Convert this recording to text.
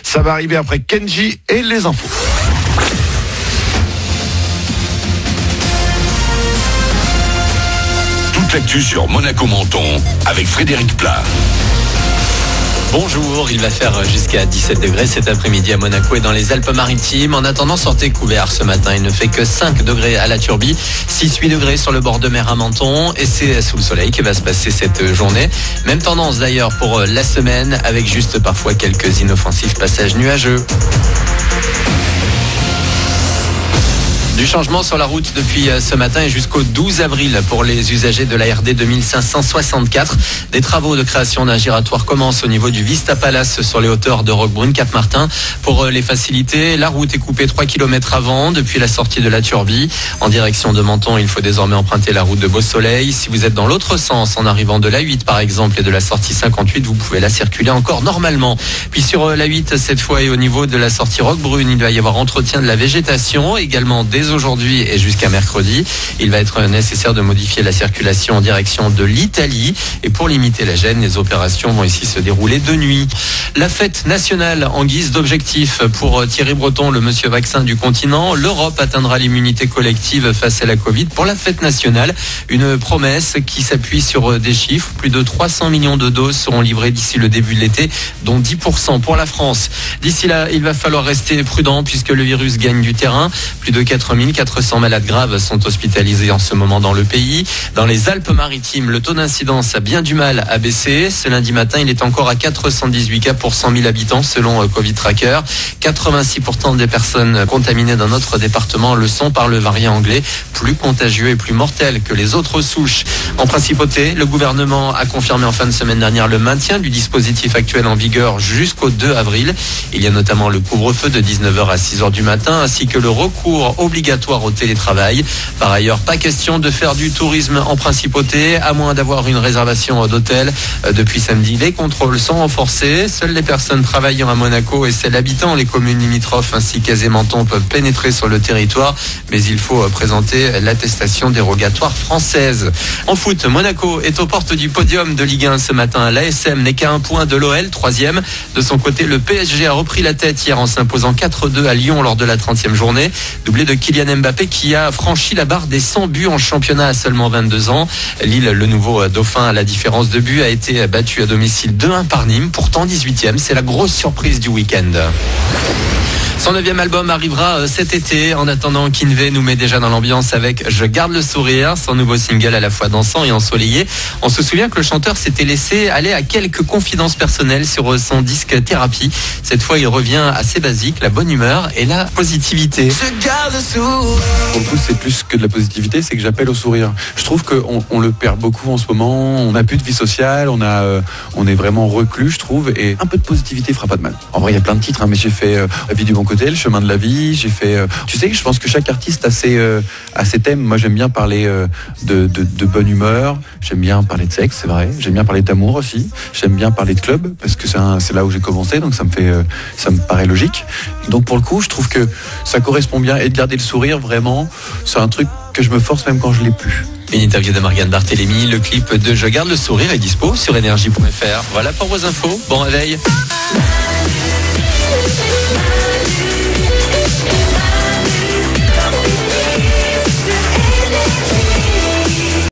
Ça va arriver après Kenji et les infos. Toute l'actu sur Monaco-Menton avec Frédéric Plat. Bonjour, il va faire jusqu'à 17 degrés cet après-midi à Monaco et dans les Alpes-Maritimes. En attendant, sortez couverts ce matin. Il ne fait que 5 degrés à la Turbie, 6-8 degrés sur le bord de mer à Menton. Et c'est sous le soleil que va se passer cette journée. Même tendance d'ailleurs pour la semaine, avec juste parfois quelques inoffensifs passages nuageux. Du changement sur la route depuis ce matin et jusqu'au 12 avril pour les usagers de la RD 2564. Des travaux de création d'un giratoire commencent au niveau du Vista Palace sur les hauteurs de Roquebrune, Cap-Martin. Pour les faciliter, la route est coupée 3 km avant, depuis la sortie de la Turbie. En direction de Menton, il faut désormais emprunter la route de Beau-Soleil. Si vous êtes dans l'autre sens, en arrivant de la 8 par exemple et de la sortie 58, vous pouvez la circuler encore normalement. Puis sur la 8, cette fois, et au niveau de la sortie Roquebrune, il va y avoir entretien de la végétation, également dès aujourd'hui et jusqu'à mercredi. Il va être nécessaire de modifier la circulation en direction de l'Italie. Et pour limiter la gêne, les opérations vont ici se dérouler de nuit. La fête nationale en guise d'objectif pour Thierry Breton, le monsieur vaccin du continent. L'Europe atteindra l'immunité collective face à la Covid. Pour la fête nationale, une promesse qui s'appuie sur des chiffres. Plus de 300 millions de doses seront livrées d'ici le début de l'été, dont 10% pour la France. D'ici là, il va falloir rester prudent puisque le virus gagne du terrain. Plus de 4400 malades graves sont hospitalisés en ce moment dans le pays. Dans les Alpes-Maritimes, le taux d'incidence a bien du mal à baisser. Ce lundi matin, il est encore à 418 cas pour 100 000 habitants selon Covid Tracker. 86% des personnes contaminées dans notre département le sont par le variant anglais, plus contagieux et plus mortel que les autres souches. En principauté, le gouvernement a confirmé en fin de semaine dernière le maintien du dispositif actuel en vigueur jusqu'au 2 avril. Il y a notamment le couvre-feu de 19h à 6h du matin ainsi que le recours obligatoire au télétravail. Par ailleurs, pas question de faire du tourisme en principauté, à moins d'avoir une réservation d'hôtel. Depuis samedi, les contrôles sont renforcés. Seules les personnes travaillant à Monaco et celles habitant les communes limitrophes ainsi qu'Azé-Menton peuvent pénétrer sur le territoire, mais il faut présenter l'attestation dérogatoire française. En foot, Monaco est aux portes du podium de Ligue 1 ce matin. L'ASM n'est qu'à un point de l'OL, 3e. De son côté, le PSG a repris la tête hier en s'imposant 4-2 à Lyon lors de la 30e journée. Doublé de Kylian Mbappé qui a franchi la barre des 100 buts en championnat à seulement 22 ans. Lille, le nouveau dauphin à la différence de but, a été battu à domicile 2-1 par Nîmes. Pourtant 18e, c'est la grosse surprise du week-end. Son 9e album arrivera cet été. En attendant, Kinvey nous met déjà dans l'ambiance avec Je garde le sourire, son nouveau single à la fois dansant et ensoleillé. On se souvient que le chanteur s'était laissé aller à quelques confidences personnelles sur son disque Thérapie. Cette fois, il revient assez basique, la bonne humeur et la positivité. Je garde le sourire. Pour le coup, c'est plus que de la positivité, c'est que j'appelle au sourire. Je trouve qu'on le perd beaucoup en ce moment. On n'a plus de vie sociale, on est vraiment reclus, je trouve, et un peu de positivité fera pas de mal. En vrai, il y a plein de titres, mais j'ai fait La vie du bon côté, Le chemin de la vie, j'ai fait... tu sais, je pense que chaque artiste a ses thèmes. Moi, j'aime bien parler de bonne humeur, j'aime bien parler de sexe, c'est vrai, j'aime bien parler d'amour aussi, j'aime bien parler de club, parce que c'est là où j'ai commencé, donc ça me paraît logique. Donc pour le coup, je trouve que ça correspond bien, et de garder le sourire, vraiment, c'est un truc que je me force même quand je l'ai plus. Une interview de Marianne Barthélémy, le clip de Je garde le sourire est dispo sur énergie.fr. Voilà pour vos infos, bon réveil.